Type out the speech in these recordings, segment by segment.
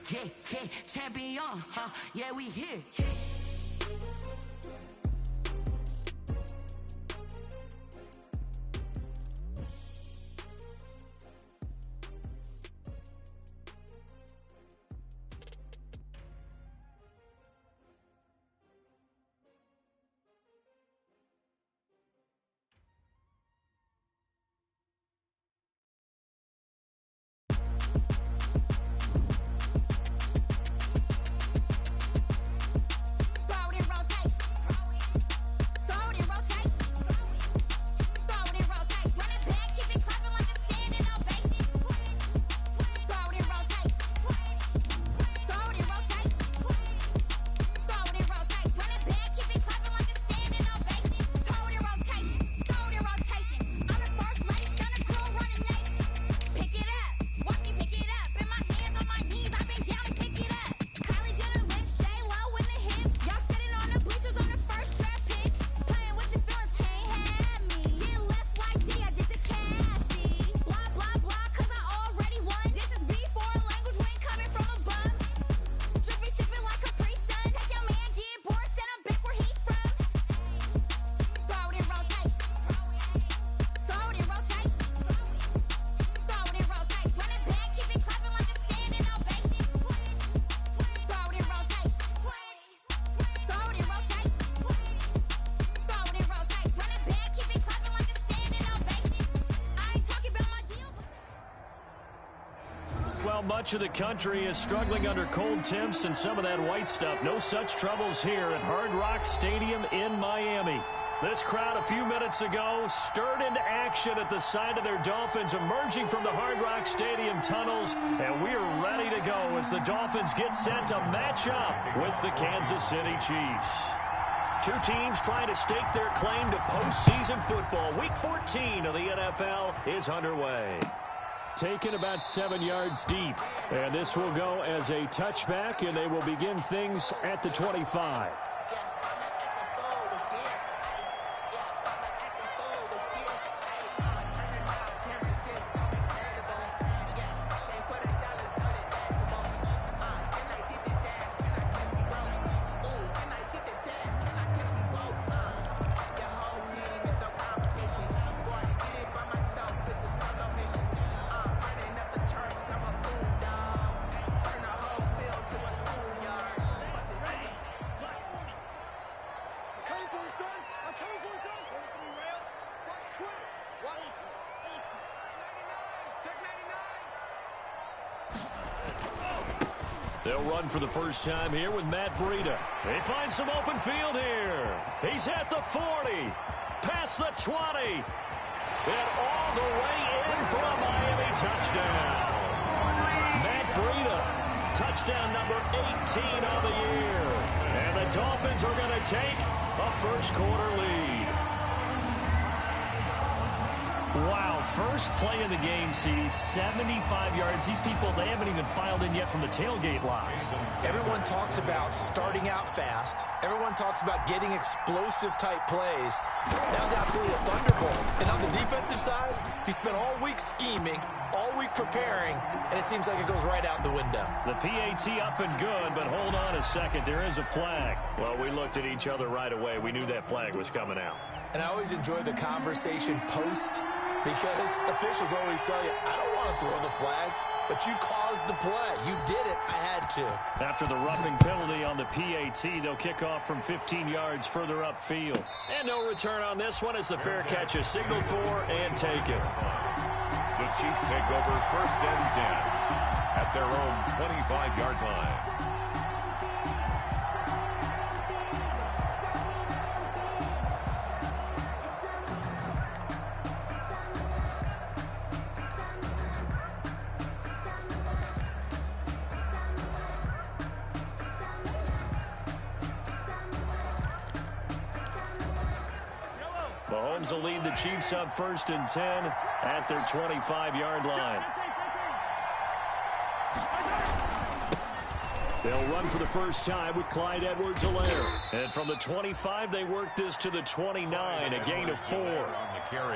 yeah, champion, huh? Yeah, we here. Much of the country is struggling under cold temps and some of that white stuff. No such troubles here at Hard Rock Stadium in Miami. This crowd a few minutes ago stirred into action at the side of their Dolphins emerging from the Hard Rock Stadium tunnels, and we are ready to go as the Dolphins get set to match up with the Kansas City Chiefs. Two teams trying to stake their claim to postseason football. Week 14 of the NFL is underway. Taken about 7 yards deep. And this will go as a touchback, and they will begin things at the 25. They'll run for the first time here with Matt Breida. He finds some open field here. He's at the 40, past the 20, and all the way in for a Miami touchdown. Matt Breida, touchdown number 18 on the year. And the Dolphins are going to take a first-quarter lead. Wow, first play of the game sees 75 yards. These people, they haven't even filed in yet from the tailgate lots. Everyone talks about starting out fast. Everyone talks about getting explosive-type plays. That was absolutely a thunderbolt. And on the defensive side, he spent all week scheming, all week preparing, and it seems like it goes right out the window. The PAT up and good, but hold on a second. There is a flag. Well, we looked at each other right away. We knew that flag was coming out. And I always enjoy the conversation post, because officials always tell you, I don't want to throw the flag, but you caused the play. You did it. I had to. After the roughing penalty on the PAT, they'll kick off from 15 yards further upfield. And no return on this one as the fair catch is signaled for and taken. The Chiefs take over 1st and 10 at their own 25-yard line. Mahomes will lead the Chiefs up 1st and 10 at their 25-yard line. They'll run for the first time with Clyde Edwards-Helaire. And from the 25, they work this to the 29, a gain of 4.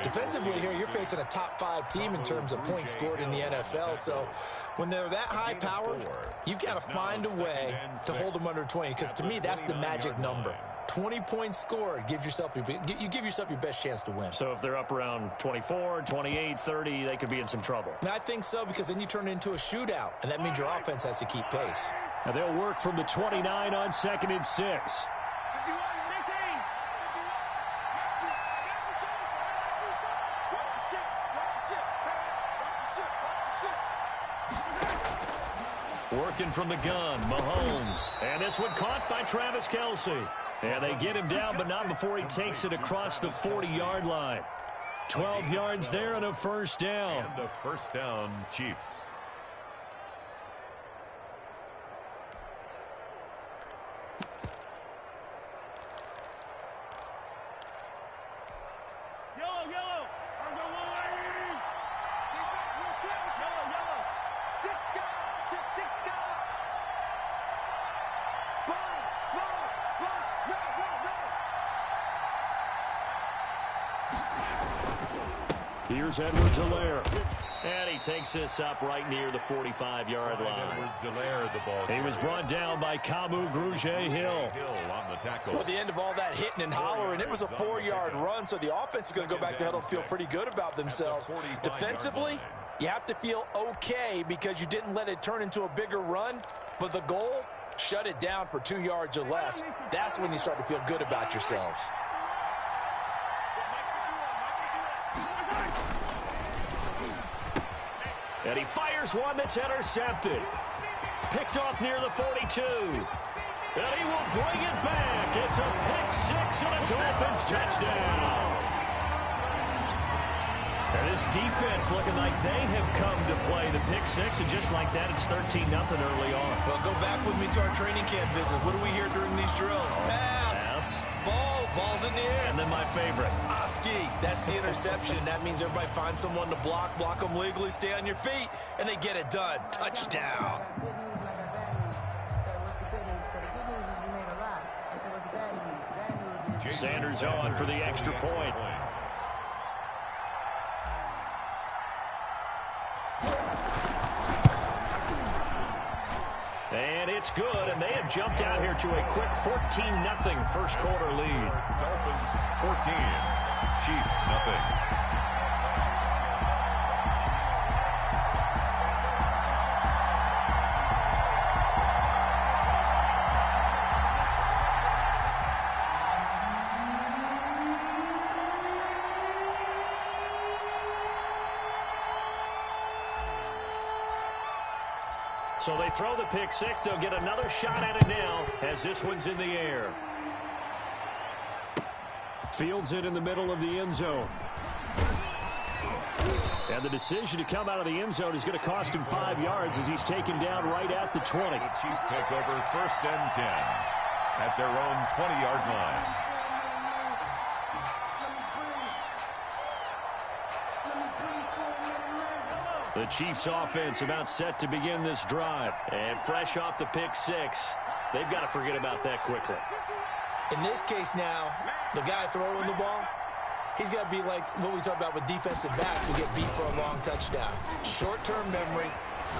Defensively here, you're facing a top 5 team in terms of points scored in the NFL. So when they're that high powered, You've got to find a way to hold them under 20, because to me, that's the magic number. 20 points scored, you give yourself your best chance to win. So if they're up around 24, 28, 30, they could be in some trouble. And I think so, because then you turn it into a shootout, and that means your offense has to keep pace. Now they'll work from the 29 on 2nd and 6. Working from the gun, Mahomes. And this one caught by Travis Kelce. And they get him down, but not before he takes it across the 40-yard line. 12 yards there and a first down. And a first down, Chiefs. Here's Edwards-Helaire. And he takes this up right near the 45-yard line. Edwards-Helaire, the ball. He was brought down by Kamu Grugier-Hill. On the tackle. Well, at the end of all that hitting and hollering, it was a 4-yard run, so the offense is going to go back to the huddle and feel pretty good about themselves. Defensively, you have to feel okay because you didn't let it turn into a bigger run, but the goal, shut it down for 2 yards or less. That's when you start to feel good about yourselves. And he fires one that's intercepted. Picked off near the 42. And he will bring it back. It's a pick-6 and a Dolphins touchdown. And this defense looking like they have come to play the pick-6, and just like that, it's 13-0 early on. Well, go back with me to our training camp visit. What do we hear during these drills? Pass. Ball's in the air. And then my favorite. Oski, that's the interception. That means everybody finds someone to block them legally, stay on your feet, and they get it done. Touchdown. Sanders on for the extra point. And it's good, and they have jumped out here to a quick 14-0 first quarter lead. Dolphins 14, Chiefs nothing. So they throw the pick-6. They'll get another shot at it now as this one's in the air. Fields it in the middle of the end zone. And the decision to come out of the end zone is going to cost him 5 yards as he's taken down right at the 20. The Chiefs take over 1st and 10 at their own 20-yard line. The Chiefs offense about set to begin this drive. And fresh off the pick-6, they've got to forget about that quickly. In this case now, the guy throwing the ball, he's got to be like what we talk about with defensive backs who get beat for a long touchdown. Short-term memory,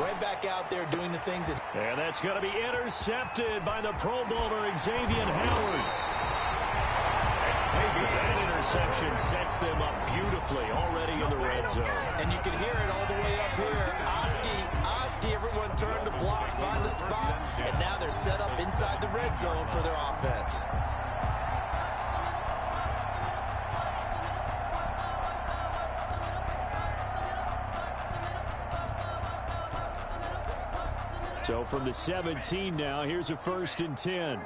right back out there doing the things that... And that's going to be intercepted by the Pro Bowler, Xavier Howard. That interception sets them up beautifully already in the red zone. And you can hear it all the way up here. Oski, everyone turned to block, find the spot, and now they're set up inside the red zone for their offense. So from the 17 now, here's a 1st and 10.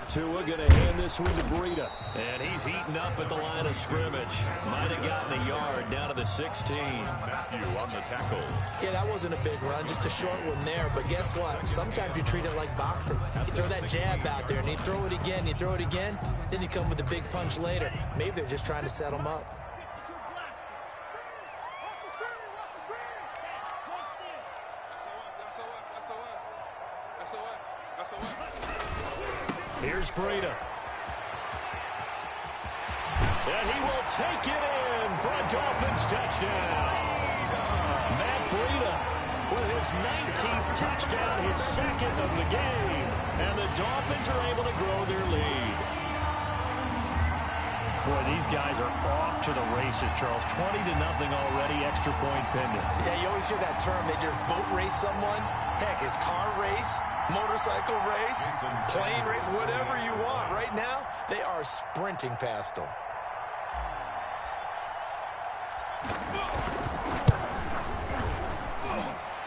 Tua going to hand this one to Breida. And he's eaten up at the line of scrimmage. Might have gotten a yard down to the 16. Matthew on the tackle. Yeah, that wasn't a big run, just a short one there. But guess what? Sometimes you treat it like boxing. You throw that jab out there, and you throw it again, then you come with a big punch later. Maybe they're just trying to set them up. Here's Breida. take it in for a Dolphins touchdown. Matt Breida with his 19th touchdown, his second of the game. And the Dolphins are able to grow their lead. Boy, these guys are off to the races, Charles. 20-0 already, extra point pending. Yeah, you always hear that term. They just boat race someone. Heck, it's car race, motorcycle race, plane race, whatever you want. Right now, they are sprinting past them.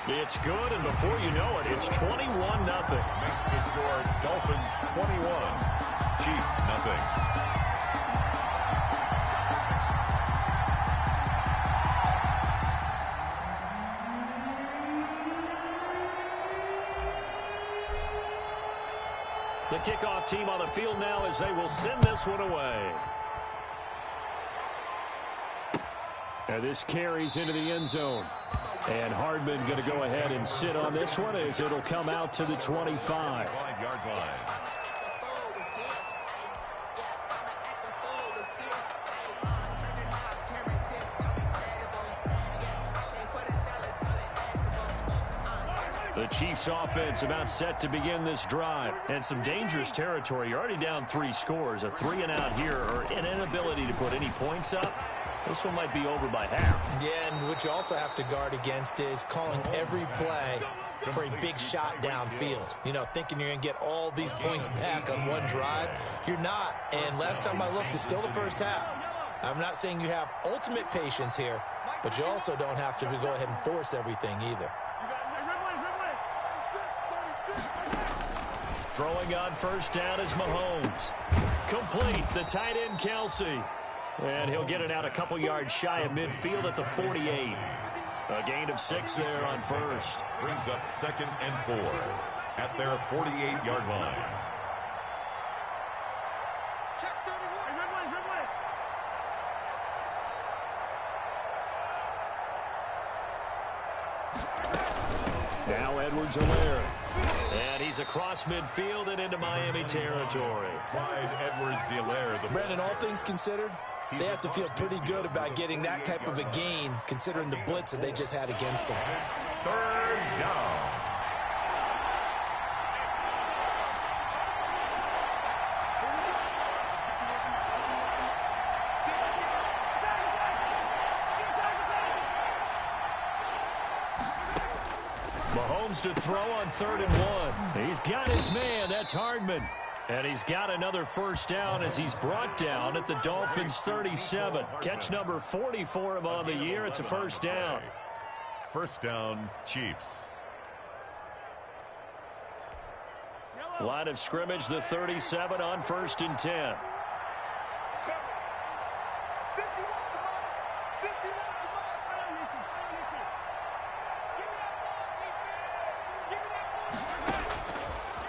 It's good, and before you know it, it's 21-0. Makes the score Dolphins 21, Chiefs 0. The kickoff team on the field now as they will send this one away. And this carries into the end zone. And Hardman going to go ahead and sit on this one as it'll come out to the 25. 5-yard line. The Chiefs offense about set to begin this drive. And some dangerous territory. You're already down 3 scores. A 3-and-out here or an inability to put any points up. This one might be over by half. Yeah, and what you also have to guard against is calling every play for a big shot downfield. You know, thinking you're going to get all these points back on one drive. You're not. And last time I looked, it's still the first half. I'm not saying you have ultimate patience here, but you also don't have to go ahead and force everything either. Throwing on first down is Mahomes. Complete, the tight end Kelsey. And he'll get it out a couple yards shy of midfield at the 48. A gain of 6 there on first. Brings up 2nd and 4 at their 48-yard line. Now Edwards-Helaire. And he's across midfield and into Miami territory. Clyde Edwards-Helaire. Brandon, all things considered, they have to feel pretty good about getting that type of a gain considering the blitz that they just had against them. 3rd down. Mahomes to throw on 3rd and 1. He's got his man. That's Hardman. And he's got another first down as he's brought down at the Dolphins' 37. Catch number 40 for him on the year. It's a first down. First down, Chiefs. Line of scrimmage, the 37 on 1st and 10.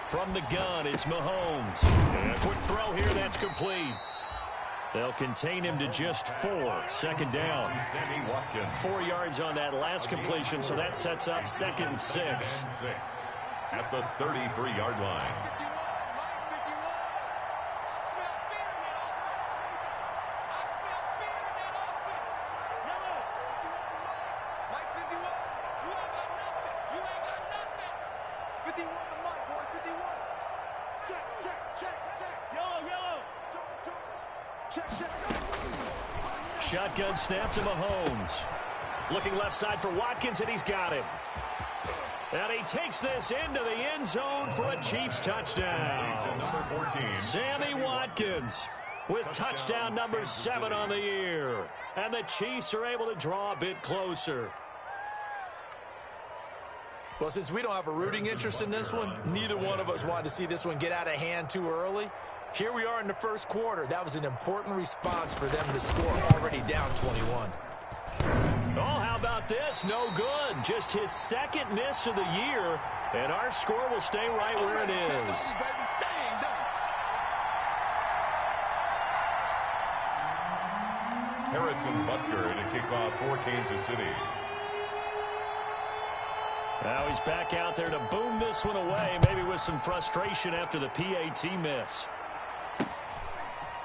From the gun, it's Mahomes. And a quick throw here, that's complete. They'll contain him to just 4. 2nd down. 4 yards on that last completion, so that sets up 2nd and 6. At the 33-yard line. Shotgun snap to Mahomes. Looking left side for Watkins, and he's got him. And he takes this into the end zone for a Chiefs touchdown. Sammy Watkins with touchdown number 7 on the year. And the Chiefs are able to draw a bit closer. Well, since we don't have a rooting interest in this one, neither one of us wanted to see this one get out of hand too early. Here we are in the first quarter. That was an important response for them to score already down 21. Oh, how about this? No good. Just his 2nd miss of the year, and our score will stay right where it is. Harrison Butker to kick off for Kansas City. Now he's back out there to boom this one away, maybe with some frustration after the PAT miss.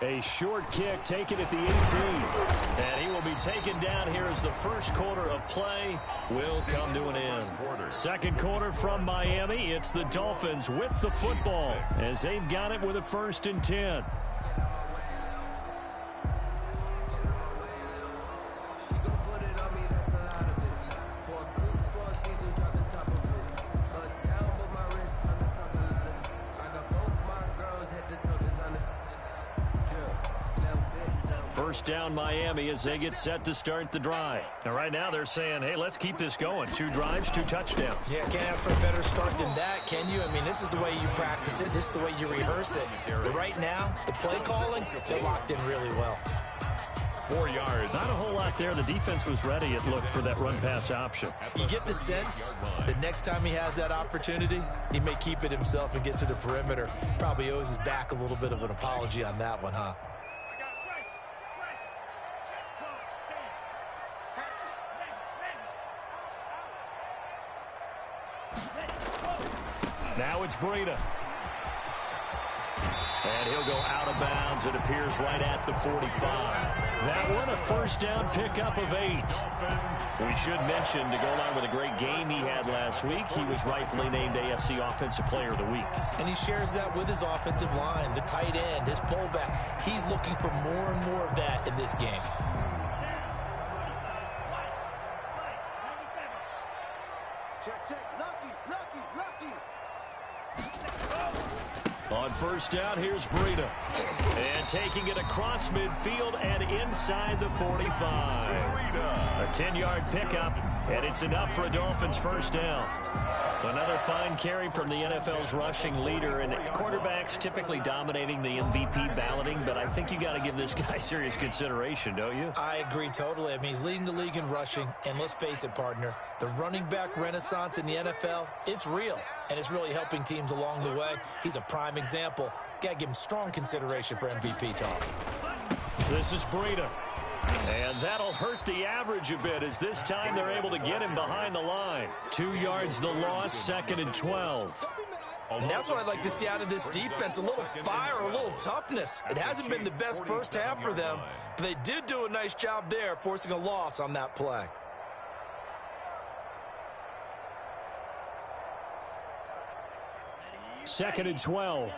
A short kick taken at the 18. And he will be taken down here as the first quarter of play will come to an end. Second quarter from Miami. It's the Dolphins with the football as they've got it with a 1st and 10. First down Miami as they get set to start the drive. Now right now they're saying, hey, let's keep this going. 2 drives, 2 touchdowns. Yeah, can't ask for a better start than that, can you? I mean, this is the way you practice it. This is the way you rehearse it. But right now, the play calling, they're locked in really well. 4 yards. Not a whole lot there. The defense was ready, it looked, for that run-pass option. You get the sense that next time he has that opportunity, he may keep it himself and get to the perimeter. Probably owes his back a little bit of an apology on that one, huh? Now it's Breida. And he'll go out of bounds. It appears right at the 45. That one a first down pickup of 8. We should mention, to go along with a great game he had last week, he was rightfully named AFC Offensive Player of the Week. And he shares that with his offensive line, the tight end, his fullback. He's looking for more and more of that in this game. On first down, here's Breida. And taking it across midfield and inside the 45. A 10-yard pickup, and it's enough for a Dolphins first down. Another fine carry from the NFL's rushing leader, and quarterbacks typically dominating the MVP balloting, but I think you got to give this guy serious consideration, don't you? I agree totally. I mean, he's leading the league in rushing, and let's face it, partner, the running back renaissance in the NFL, it's real, and it's really helping teams along the way. He's a prime example. Got to give him strong consideration for MVP talk. This is Breida. And that'll hurt the average a bit, as this time they're able to get him behind the line. 2 yards the loss, 2nd and 12. And that's what I'd like to see out of this defense, a little fire, a little toughness. It hasn't been the best first half for them, but they did do a nice job there, forcing a loss on that play. Second and 12.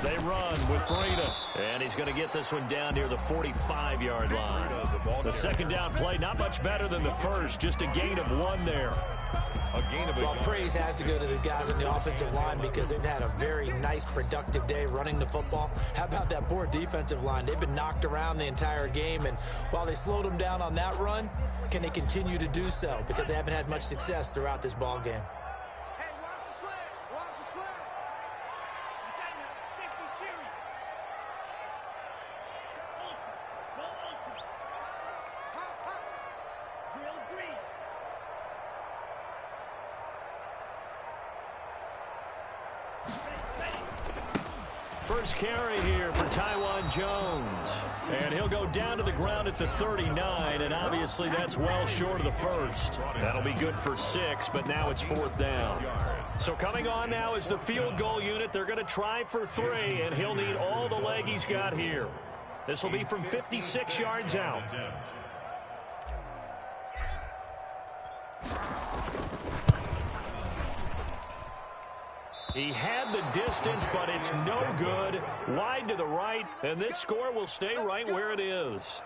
They run with Breida. And he's going to get this one down near the 45-yard line. The second down play, not much better than the first. Just a gain of 1 there. Well, praise has to go to the guys on the offensive line because they've had a very nice, productive day running the football. How about that poor defensive line? They've been knocked around the entire game, and while they slowed them down on that run, can they continue to do so? Because they haven't had much success throughout this ball game. First carry here for Taiwan Jones. And he'll go down to the ground at the 39, and obviously that's well short of the first. That'll be good for 6, but now it's 4th down. So coming on now is the field goal unit. They're going to try for 3, and he'll need all the leg he's got here. This will be from 56 yards out. He had the distance, but it's no good. Wide to the right, and this score will stay right where it is.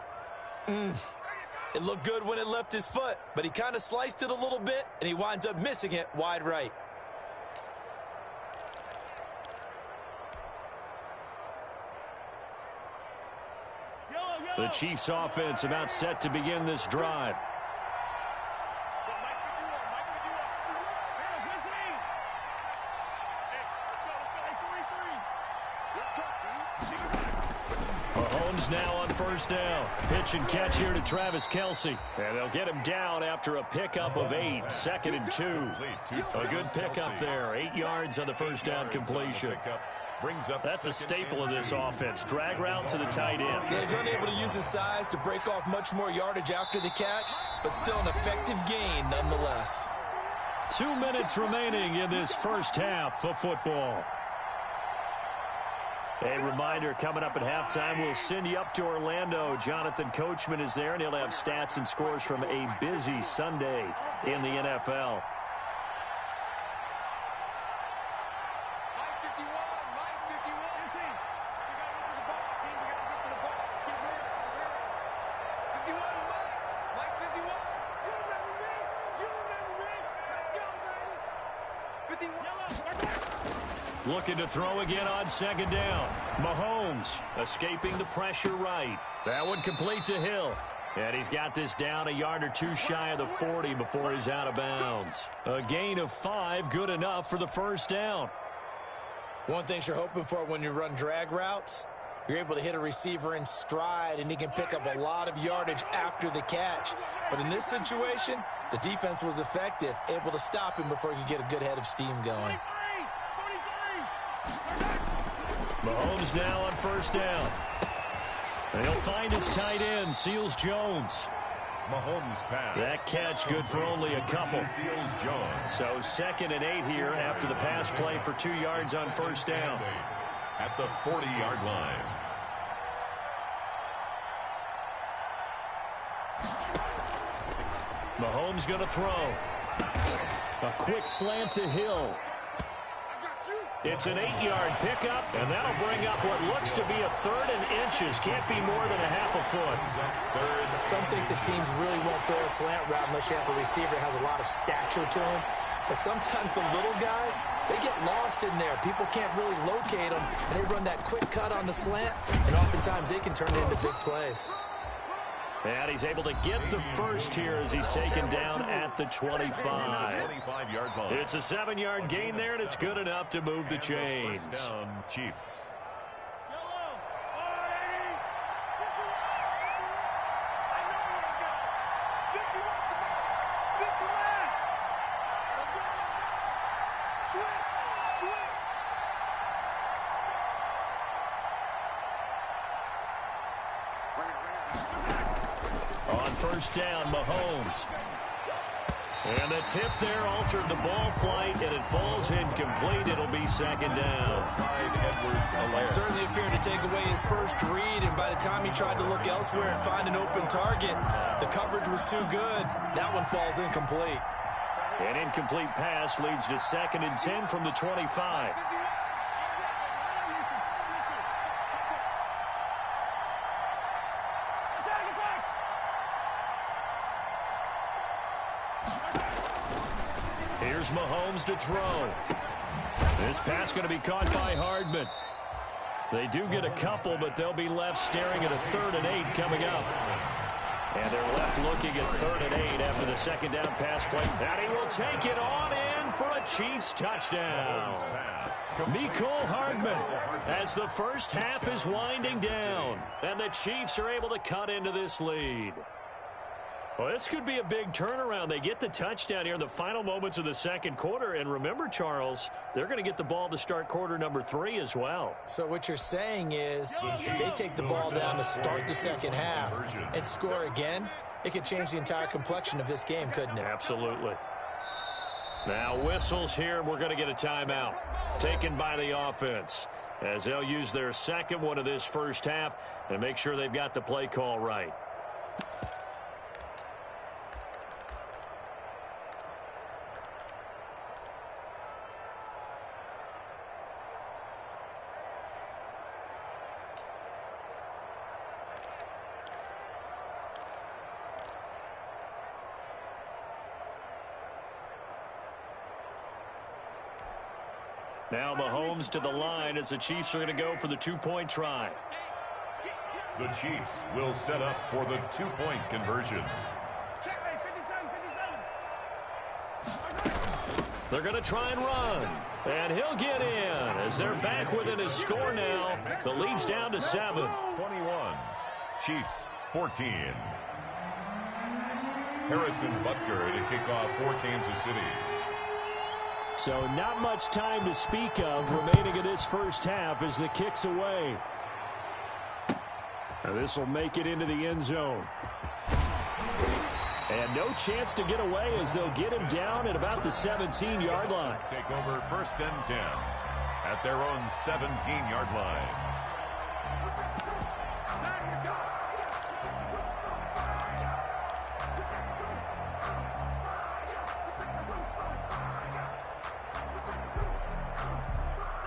It looked good when it left his foot, but he kind of sliced it a little bit, and he winds up missing it wide right. The Chiefs offense about set to begin this drive. Mahomes now on first down. Pitch and catch here to Travis Kelce. And they'll get him down after a pickup of 8. 2nd and 2. A good pickup there. 8 yards on the first down completion. brings up That's a staple of this offense. Drag route to the tight end. Yeah, he's unable to use his size to break off much more yardage after the catch, but still an effective gain nonetheless. 2 minutes remaining in this first half of football. A reminder, coming up at halftime, we'll send you up to Orlando. Jonathan Coachman is there, and he'll have stats and scores from a busy Sunday in the NFL. Looking to throw again on second down. Mahomes escaping the pressure right. That one complete to Hill. And he's got this down a yard or two shy of the 40 before he's out of bounds. A gain of 5, good enough for the first down. One thing you're hoping for when you run drag routes, you're able to hit a receiver in stride, and he can pick up a lot of yardage after the catch. But in this situation, the defense was effective, able to stop him before he could get a good head of steam going. Mahomes now on first down. And he'll find his tight end, Seals Jones. Mahomes pass. That catch good for only a couple. Seals Jones. So 2nd and 8 here after the pass play for 2 yards on first down. At the 40-yard line. Mahomes going to throw. A quick slant to Hill. It's an 8-yard pickup, and that'll bring up what looks to be a 3rd and inches. Can't be more than a half a foot. Some think the teams really won't throw a slant route unless you have a receiver that has a lot of stature to him. But sometimes the little guys, they get lost in there. People can't really locate them, and they run that quick cut on the slant, and oftentimes they can turn it into big plays. And he's able to get the first here as he's taken down at the 25. 25-yard line. It's a 7-yard gain there, and it's good enough to move the chains. First down, Chiefs. On first down, Mahomes. And the tip there altered the ball flight, and it falls incomplete. It'll be 2nd down. Certainly appeared to take away his first read, and by the time he tried to look elsewhere and find an open target, the coverage was too good. That one falls incomplete. An incomplete pass leads to 2nd and 10 from the 25. Here's Mahomes to throw. This pass going to be caught by Hardman. They do get a couple, but they'll be left staring at a 3rd and 8 coming up. And they're left looking at 3rd and 8 after the 2nd down pass play. And he will take it on in for a Chiefs touchdown. Mecole Hardman as the first half is winding down. And the Chiefs are able to cut into this lead. Well, this could be a big turnaround. They get the touchdown here in the final moments of the second quarter. And remember, Charles, they're going to get the ball to start quarter number 3 as well. So what you're saying is if they take the ball down to start the second half and score again, it could change the entire complexion of this game, couldn't it? Absolutely. Now whistles here. We're going to get a timeout taken by the offense as they'll use their second one of this first half and make sure they've got the play call right. Now Mahomes to the line as the Chiefs are going to go for the 2-point try. The Chiefs will set up for the 2-point conversion. They're going to try and run. And he'll get in as they're back within his score now. The lead's down to 7. 21. Chiefs 14. Harrison Butker to kick off for Kansas City. So not much time to speak of remaining in this first half as the kick's away. This will make it into the end zone. And no chance to get away as they'll get him down at about the 17-yard line. Take over 1st and 10 at their own 17-yard line.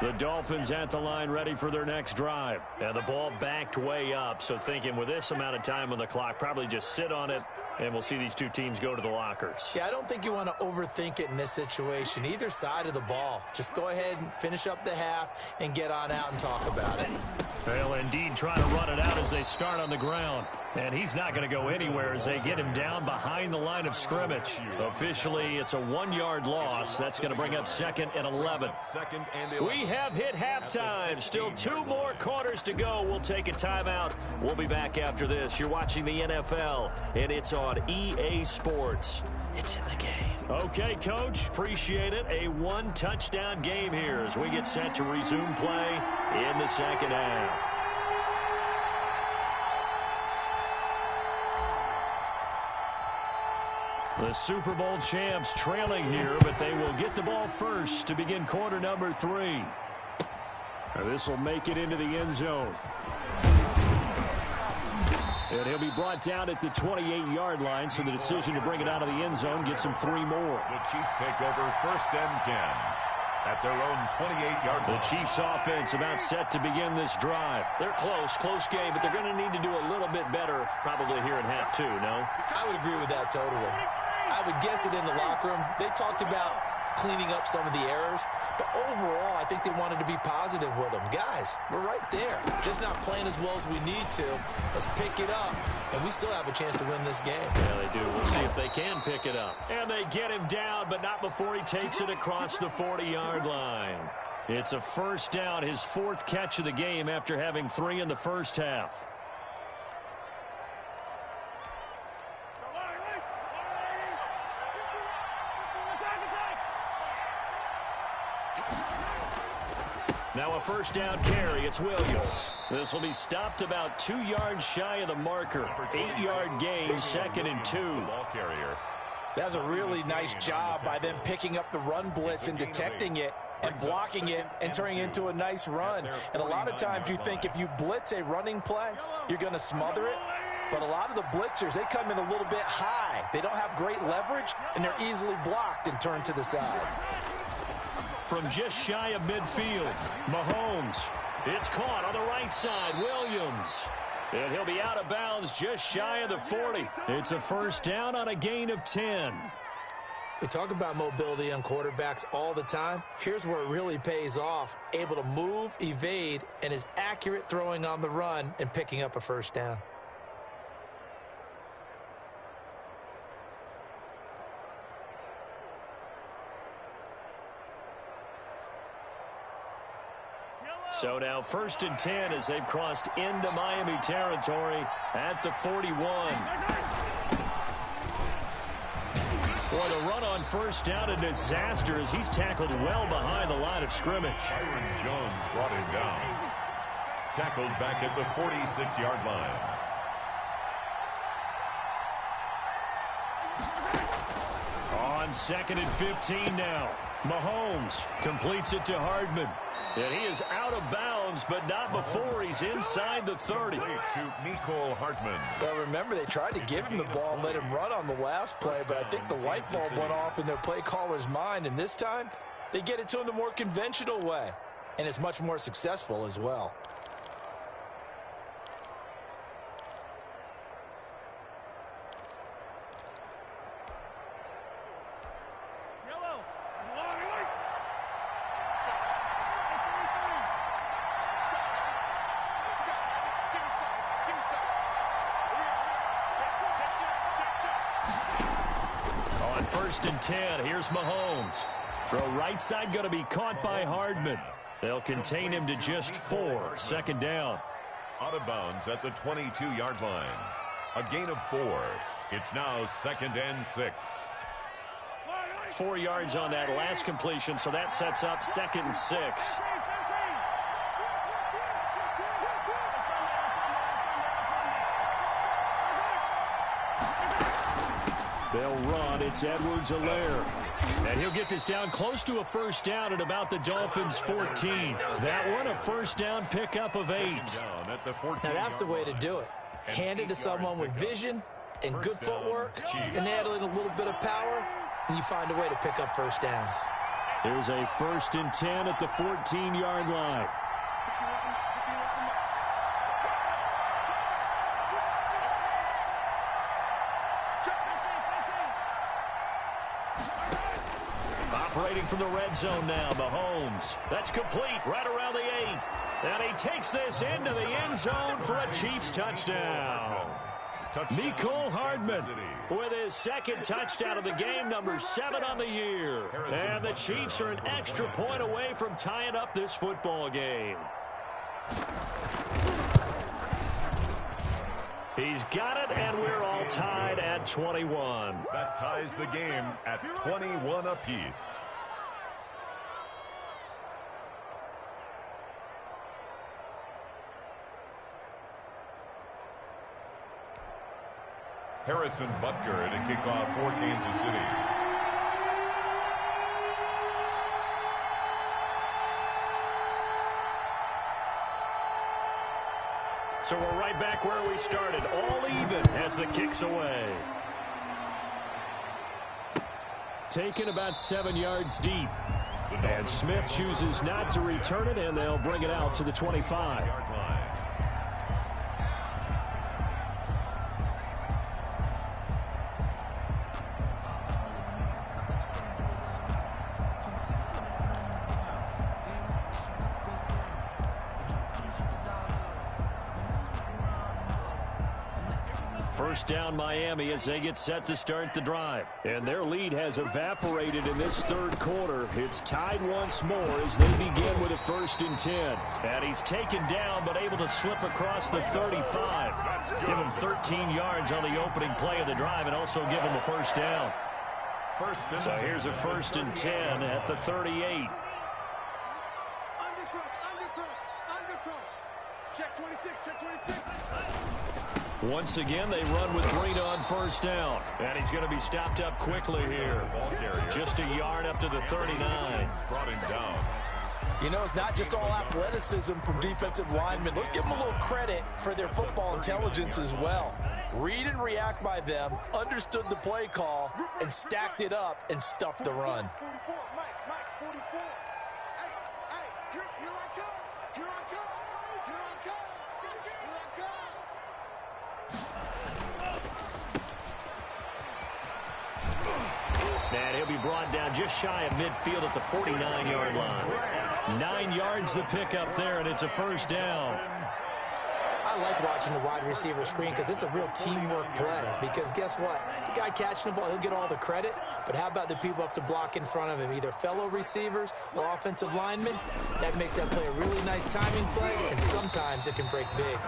The Dolphins at the line ready for their next drive. And the ball backed way up, so thinking with this amount of time on the clock, probably just sit on it, and we'll see these two teams go to the lockers. Yeah, I don't think you want to overthink it in this situation. Either side of the ball. Just go ahead and finish up the half and get on out and talk about it. They'll indeed try to run it out as they start on the ground. And he's not going to go anywhere as they get him down behind the line of scrimmage. Officially, it's a 1-yard loss. That's going to bring up 2nd and 11. We have hit halftime. Still 2 more quarters to go. We'll take a timeout. We'll be back after this. You're watching the NFL, and it's on EA Sports. It's in the game. Okay, Coach. Appreciate it. A 1-touchdown game here as we get set to resume play in the second half. The Super Bowl champs trailing here, but they will get the ball first to begin quarter number 3. This will make it into the end zone. And he'll be brought down at the 28-yard line, so the decision to bring it out of the end zone gets him 3 more. The Chiefs take over 1st and 10 at their own 28-yard line. The Chiefs offense about set to begin this drive. They're close game, but they're going to need to do a little bit better probably here in half 2, no? I would agree with that totally. I would guess it in the locker room. They talked about cleaning up some of the errors, but overall, I think they wanted to be positive with them. Guys, we're right there. Just not playing as well as we need to. Let's pick it up, and we still have a chance to win this game. Yeah, they do. We'll see if they can pick it up. And they get him down, but not before he takes it across the 40-yard line. It's a first down, his 4th catch of the game after having 3 in the first half. Now a first down carry. It's Williams. This will be stopped about 2 yards shy of the marker. 8-yard gain, 2nd and 2. Ball carrier. That's a really nice job by them picking up the run blitz and detecting it and blocking it and turning it into a nice run. And a lot of times you think if you blitz a running play, you're going to smother it. But a lot of the blitzers, they come in a little bit high. They don't have great leverage, and they're easily blocked and turned to the side. From just shy of midfield, Mahomes. It's caught on the right side, Williams. And he'll be out of bounds just shy of the 40. It's a first down on a gain of 10. We talk about mobility on quarterbacks all the time. Here's where it really pays off. Able to move, evade, and is accurate throwing on the run and picking up a first down. So now 1st and 10 as they've crossed into Miami territory at the 41. Boy, the run on first down, a disaster as he's tackled well behind the line of scrimmage. Byron Jones brought him down. Tackled back at the 46-yard line. On 2nd and 15 now. Mahomes completes it to Hardman. And he is out of bounds, but not before he's inside the 30. To Mecole Hardman. Well, remember, they tried to give him the ball and let him run on the last play, but I think the light bulb went off in their play caller's mind, and this time they get it to him the more conventional way, and it's much more successful as well. On 1st and 10, here's Mahomes. Throw right side going to be caught by Hardman. They'll contain him to just 4. 2nd down. Out of bounds at the 22-yard line. A gain of 4. It's now 2nd and 6. 4 yards on that last completion, so that sets up 2nd and 6. They'll run. It's Edwards-Helaire. And he'll get this down close to a first down at about the Dolphins' 14. That one, a first down pickup of 8. Now, that's the way to do it. Hand it to someone with vision and good footwork, and add in a little bit of power, and you find a way to pick up first downs. There's a 1st and 10 at the 14-yard line. Operating from the red zone now, Mahomes. That's complete right around the 8. And he takes this into the end zone for a Chiefs touchdown. Mecole Hardman with his 2nd touchdown of the game, number 7 on the year. And the Chiefs are an extra point away from tying up this football game. He's got it, and we're all tied at 21. That ties the game at 21 apiece. Harrison Butker to kick off for Kansas City. So we're right back where we started, all even as the kick's away. Taken about 7 yards deep. And Smith chooses not to return it, and they'll bring it out to the 25. First down Miami as they get set to start the drive. And their lead has evaporated in this 3rd quarter. It's tied once more as they begin with a 1st and 10. And he's taken down but able to slip across the 35. Give him 13 yards on the opening play of the drive and also give him a first down. So here's a 1st and 10 at the 38. Check 26, check 26. Once again, they run with Breida on first down. And he's going to be stopped up quickly here. Just a yard up to the 39. Brought him down. You know, it's not just all athleticism from defensive linemen. Let's give them a little credit for their football intelligence as well. Read and react by them, understood the play call, and stacked it up and stuffed the run. 44, Mike, 44. Hey, here I come. Here I come. Here I come. Here I come. And he'll be brought down just shy of midfield at the 49-yard line. 9 yards the pickup there, and it's a first down. I like watching the wide receiver screen because it's a real teamwork play. Because guess what? The guy catching the ball, he'll get all the credit. But how about the people who have to block in front of him, either fellow receivers or offensive linemen? That makes that play a really nice timing play, and sometimes it can break big.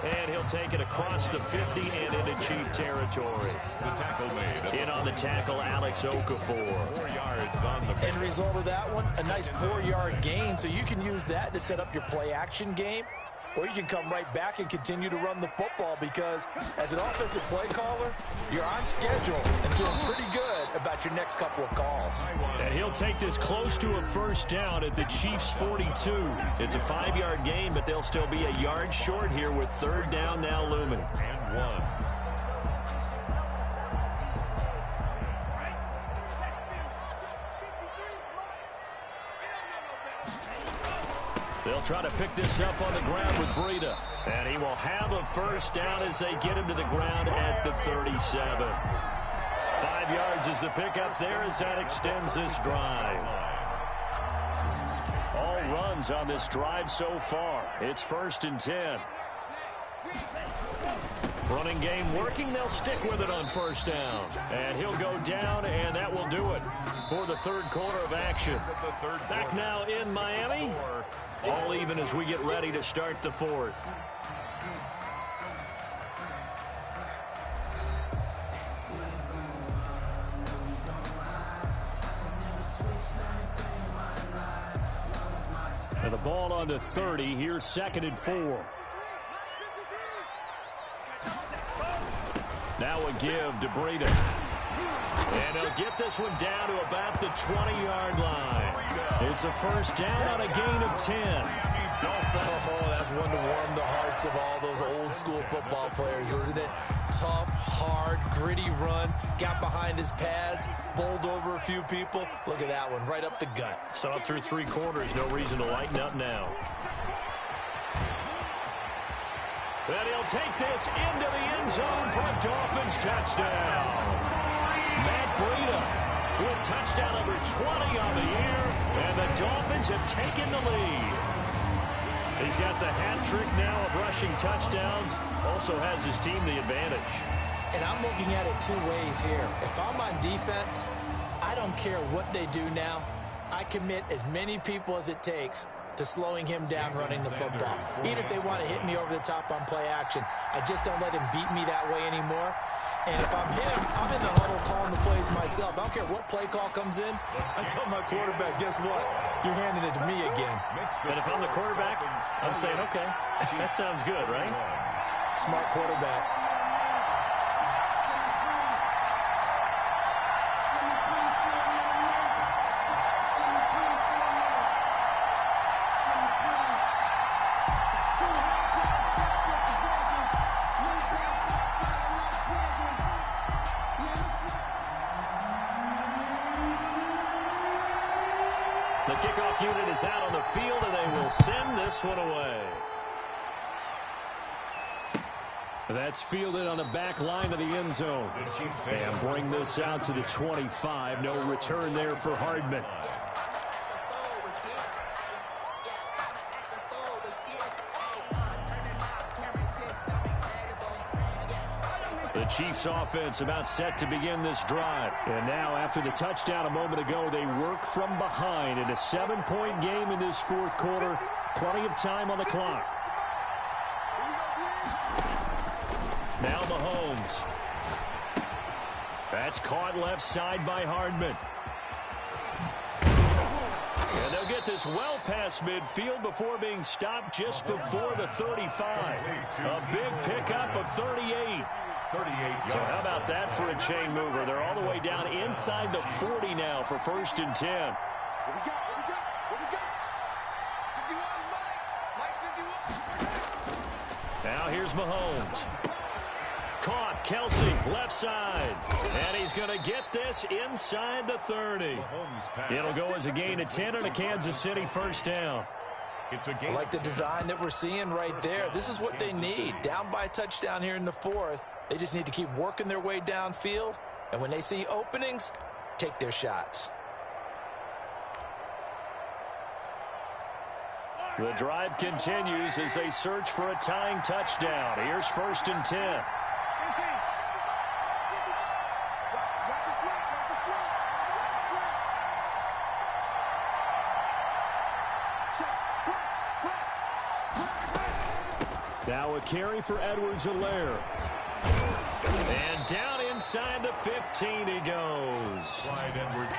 And he'll take it across the 50 and into Chief territory. The tackle made. In on the tackle, Alex Okafor. 4 yards on the End result of that one, a nice 4-yard gain. So you can use that to set up your play-action game. Or you can come right back and continue to run the football because as an offensive play caller, you're on schedule and feeling pretty good about your next couple of calls. And he'll take this close to a first down at the Chiefs' 42. It's a 5-yard gain, but they'll still be a yard short here with third down now looming. and 1. They'll try to pick this up on the ground with Breida. And he will have a first down as they get him to the ground at the 37. 5 yards is the pickup there as that extends this drive. All runs on this drive so far. It's 1st and 10. Running game working. They'll stick with it on first down. And he'll go down, and that will do it for the third quarter of action. Back now in Miami. All even as we get ready to start the fourth. And the ball on the 30. Here's 2nd and 4. Now a give to Breida. And he'll get this one down to about the 20-yard line. It's a first down on a gain of 10. Oh, that's one to warm the hearts of all those old-school football players, isn't it? Tough, hard, gritty run. Got behind his pads, bowled over a few people. Look at that one, right up the gut. So up through 3 quarters, no reason to lighten up now. And he'll take this into the end zone for a Dolphins touchdown. Matt Breida with touchdown number 20 on the year, and the Dolphins have taken the lead. He's got the hat trick now of rushing touchdowns, also has his team the advantage. And I'm looking at it 2 ways here. If I'm on defense, I don't care what they do now. I commit as many people as it takes to slowing him down running the football. Even if they want to hit me over the top on play action, I just don't let him beat me that way anymore. And if I'm him, I'm in the huddle calling the plays myself. I don't care what play call comes in. I tell my quarterback, guess what? You're handing it to me again. And if I'm the quarterback, I'm saying, okay, that sounds good, right? Smart quarterback. The kickoff unit is out on the field, and they will send this one away. That's fielded on the back line of the end zone. And bring this out to the 25. No return there for Hardman. The Chiefs offense about set to begin this drive. And now after the touchdown a moment ago, they work from behind in a 7-point game in this 4th quarter. Plenty of time on the clock. Now Mahomes. That's caught left side by Hardman. And they'll get this well past midfield before being stopped just before the 35. A big pickup of 38. So how about that for a chain mover? They're all the way down inside the 40 now for 1st and 10. Now here's Mahomes. Caught, Kelsey, left side. And he's going to get this inside the 30. It'll go as a gain of 10 and a Kansas City first down. I like the design that we're seeing right there. This is what they need. Down by a touchdown here in the 4th. They just need to keep working their way downfield. And when they see openings, take their shots. The drive continues as they search for a tying touchdown. Here's 1st and 10. Now a carry for Edwards-Helaire. And down inside the 15 he goes.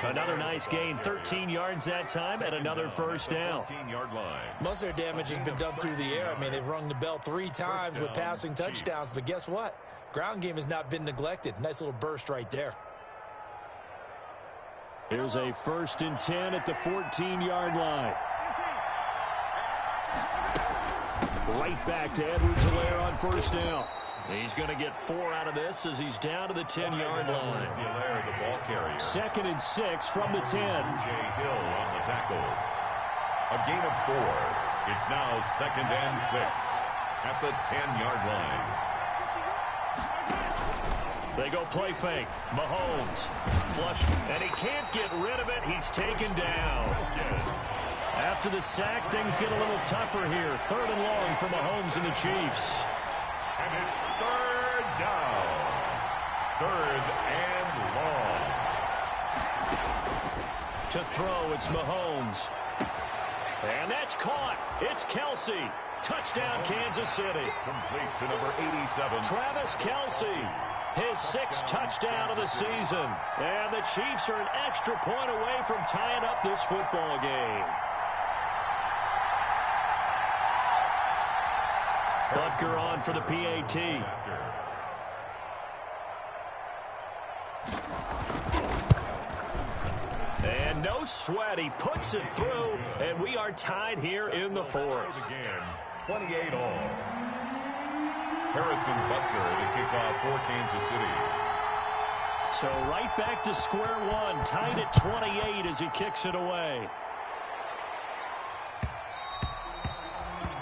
Another nice gain, 13 yards that time, and another first down. Most of their damage has been done through the air. I mean, they've rung the bell 3 times with passing touchdowns, but guess what? Ground game has not been neglected. Nice little burst right there. Here's a 1st and 10 at the 14-yard line. Right back to Edwards-Helaire on 1st down. He's going to get 4 out of this as he's down to the 10-yard line. 2nd and 6 from the 10. Hill on the tackle. A gain of 4. It's now 2nd and 6 at the 10-yard line. They go play fake. Mahomes flush, and he can't get rid of it. He's taken down. After the sack, things get a little tougher here. 3rd and long for Mahomes and the Chiefs. And it's 3rd down. 3rd and long. To throw, it's Mahomes. And that's caught. It's Kelsey. Touchdown, Kansas City. Complete to number 87. Travis Kelsey. His 6th touchdown of the season. And the Chiefs are an extra point away from tying up this football game. Butker on for the PAT. And no sweat. He puts it through, and we are tied here in the fourth. Again, 28 all. Harrison Butker to kick off for Kansas City. So right back to square one, tied at 28 as he kicks it away.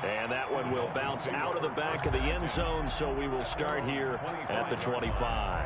And that one will bounce out of the back of the end zone, so we will start here at the 25.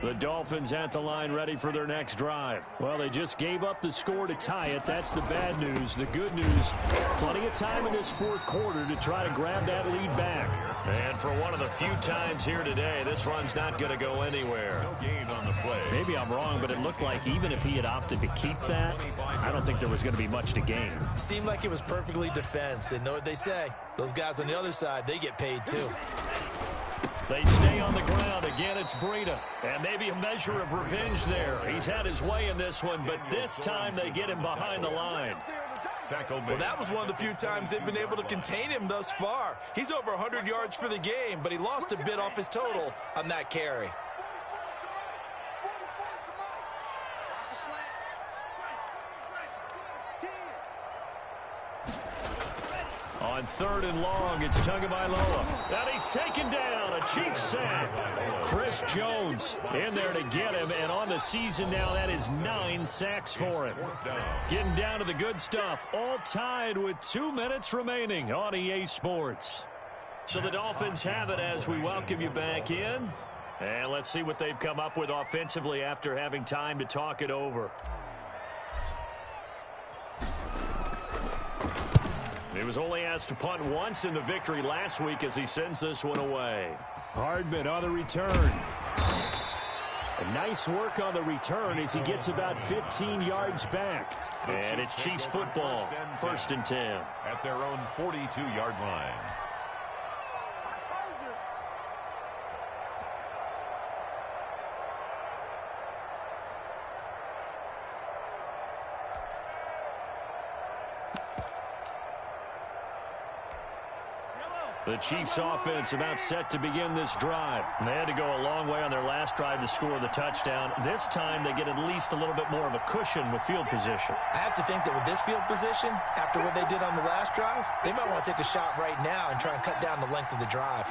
The Dolphins at the line ready for their next drive. Well, they just gave up the score to tie it. That's the bad news. The good news, plenty of time in this fourth quarter to try to grab that lead back. And for one of the few times here today, this run's not going to go anywhere. No gain on the play. Maybe I'm wrong, but it looked like even if he had opted to keep that, I don't think there was going to be much to gain. Seemed like it was perfectly defense. And know what they say? Those guys on the other side, they get paid too. They stay on the ground. Again, it's Breida. And maybe a measure of revenge there. He's had his way in this one, but this time they get him behind the line. Well, that was one of the few times they've been able to contain him thus far. He's over 100 yards for the game, but he lost a bit off his total on that carry. On third and long, it's Tagovailoa. And he's taken down. A Chiefs sack. Chris Jones in there to get him. And on the season now, that is 9 sacks for him. Getting down to the good stuff. All tied with 2 minutes remaining on EA Sports. So the Dolphins have it as we welcome you back in. And let's see what they've come up with offensively after having time to talk it over. He was only asked to punt once in the victory last week as he sends this one away. Hardman on the return. A nice work on the return as he gets about 15 yards back. And it's Chiefs football, 1st and 10. At their own 42-yard line. The Chiefs offense about set to begin this drive. They had to go a long way on their last drive to score the touchdown. This time they get at least a little bit more of a cushion with field position. I have to think that with this field position, after what they did on the last drive, they might want to take a shot right now and try and cut down the length of the drive.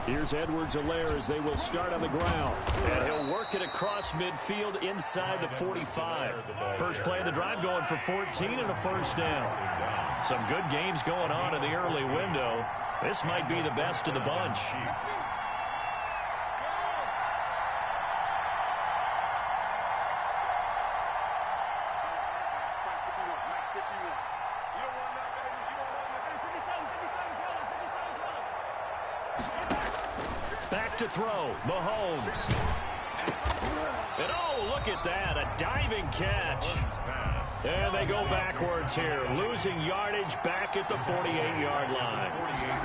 Here's Edwards-Helaire as they will start on the ground. And he'll work it across midfield inside the 45. First play of the drive going for 14 and a first down. Some good games going on in the early window. This might be the best of the bunch. Back to throw, Mahomes. And oh, look at that, a diving catch. And they go backwards here, losing yardage back at the 48-yard line.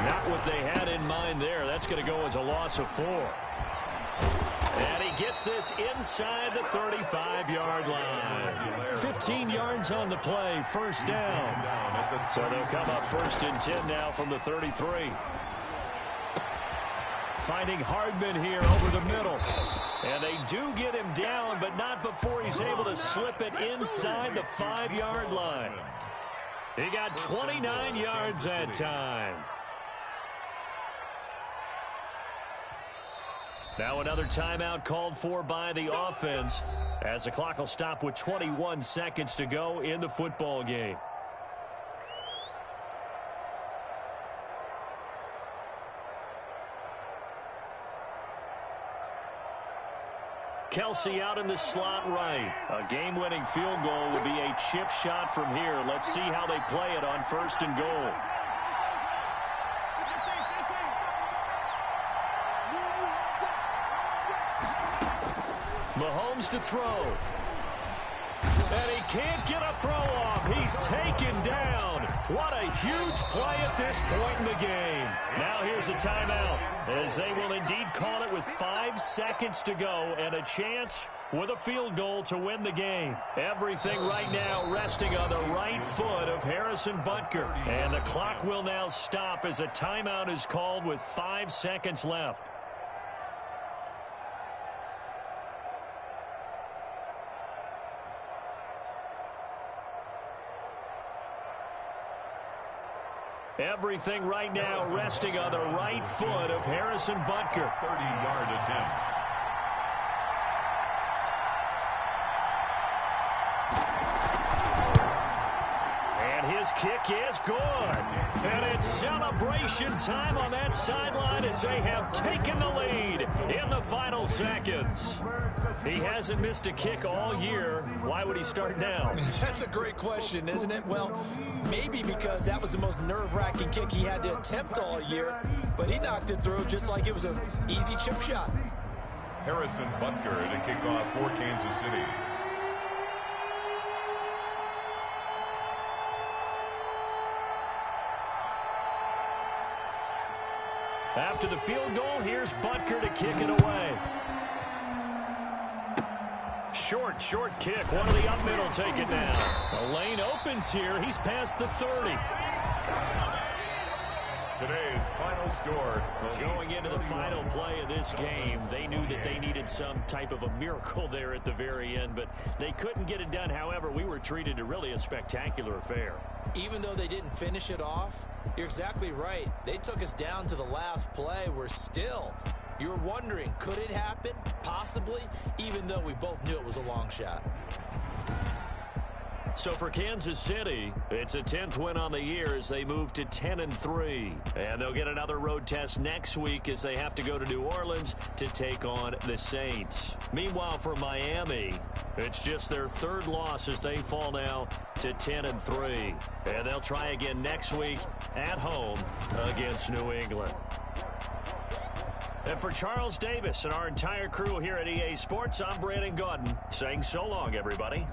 Not what they had in mind there. That's going to go as a loss of 4. And he gets this inside the 35-yard line. 15 yards on the play, first down. So they'll come up 1st and 10 now from the 33. Finding Hardman here over the middle. And they do get him down, but not before he's able to slip it inside the 5-yard line. He got 29 yards that time. Now another timeout called for by the offense as the clock will stop with 21 seconds to go in the football game. Kelsey out in the slot right. A game-winning field goal would be a chip shot from here. Let's see how they play it on 1st and goal. Mahomes to throw. And he can't get a throw off. He's taken down. What a huge play at this point in the game. Now here's a timeout, as they will indeed call it with 5 seconds to go and a chance with a field goal to win the game. Everything right now resting on the right foot of Harrison Butker. And the clock will now stop as a timeout is called with 5 seconds left. Everything right now resting on the right foot of Harrison Butker. 30-yard attempt. And his kick is good. And it's celebration time on that sideline as they have taken the lead in the final seconds. He hasn't missed a kick all year. Why would he start now? That's a great question, isn't it? Well, maybe because that was the most nerve-wracking kick he had to attempt all year, but he knocked it through just like it was an easy chip shot. Harrison Butker to kick off for Kansas City. After the field goal, here's Butker to kick it away. Short kick. One of the up middle take it now. The lane opens here. He's past the 30. Today's final score. Going into the final play of this game, they knew that they needed some type of a miracle there at the very end, but they couldn't get it done. However, we were treated to really a spectacular affair. Even though they didn't finish it off, you're exactly right. They took us down to the last play. We're still... You're wondering, could it happen? Possibly, even though we both knew it was a long shot. So for Kansas City, it's a 10th win on the year as they move to 10-3. And they'll get another road test next week as they have to go to New Orleans to take on the Saints. Meanwhile, for Miami, it's just their 3rd loss as they fall now to 10-3. And they'll try again next week at home against New England. And for Charles Davis and our entire crew here at EA Sports, I'm Brandon Gaudin saying so long, everybody.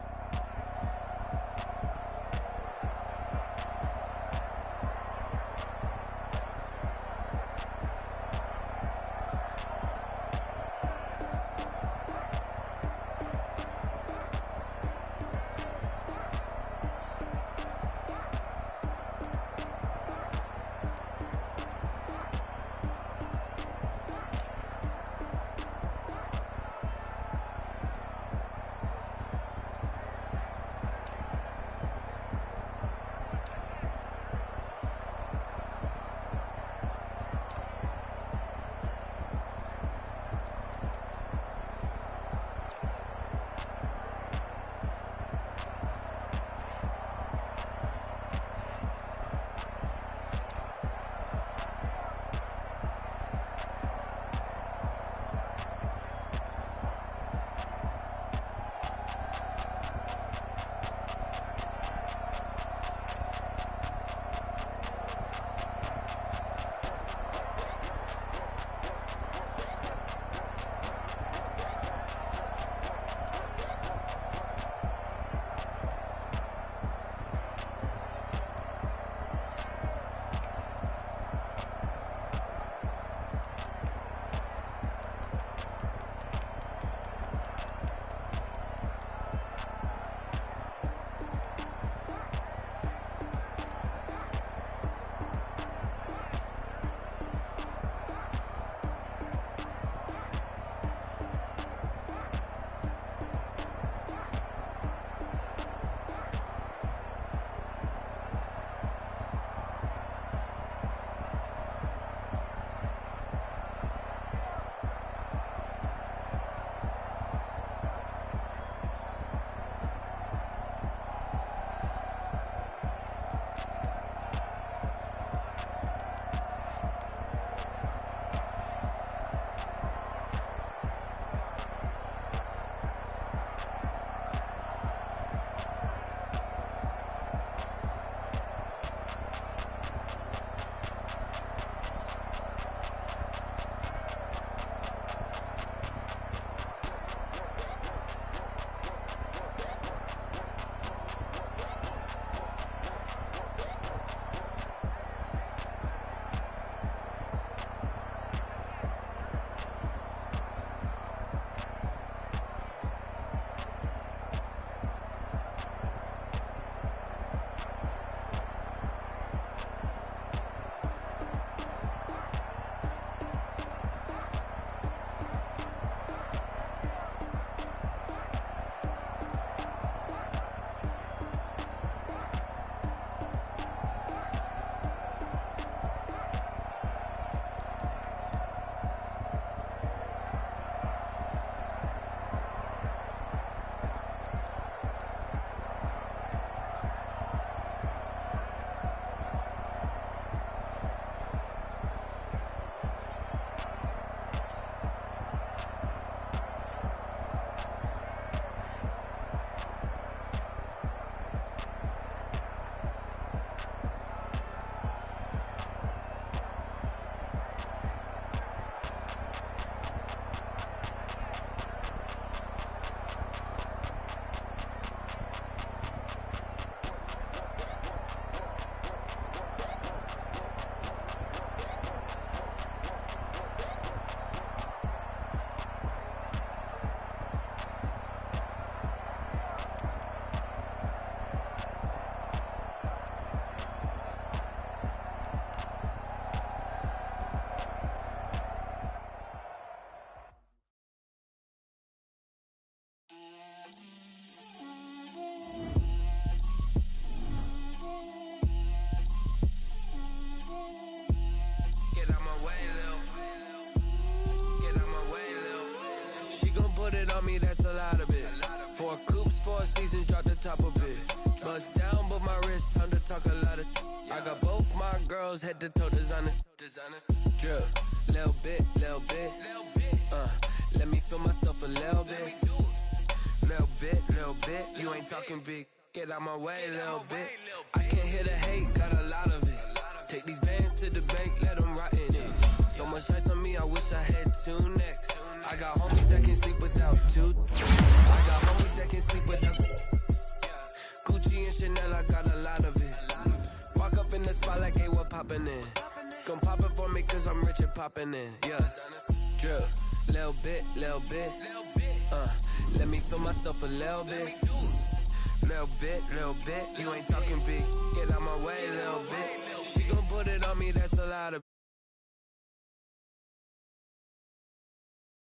me, that's a lot of it. 4 coops, 4 seasons, drop the top of it. Bust down, but my wrist, time to talk a lot of. I got both my girls, head to toe designer. Drip, little bit. Let me feel myself a little bit. Little bit. You ain't talking big. Get out my way, little bit. I can't hear the hate, got a lot of it. Take these bands to the bank, let them rot in it. So much ice on me, I wish I had 2 necks. I got homies that can sleep without 2. I got homies that can sleep without. Gucci and Chanel, I got a lot of it. Walk up in the spot like, hey, what poppin' in? Gon' pop it for me, cause I'm rich and poppin' in. Yeah. Drip, little bit. Let me feel myself a little bit. Little bit. You ain't talking big. Get out my way, little bit. She gon' put it on me, that's a lot of.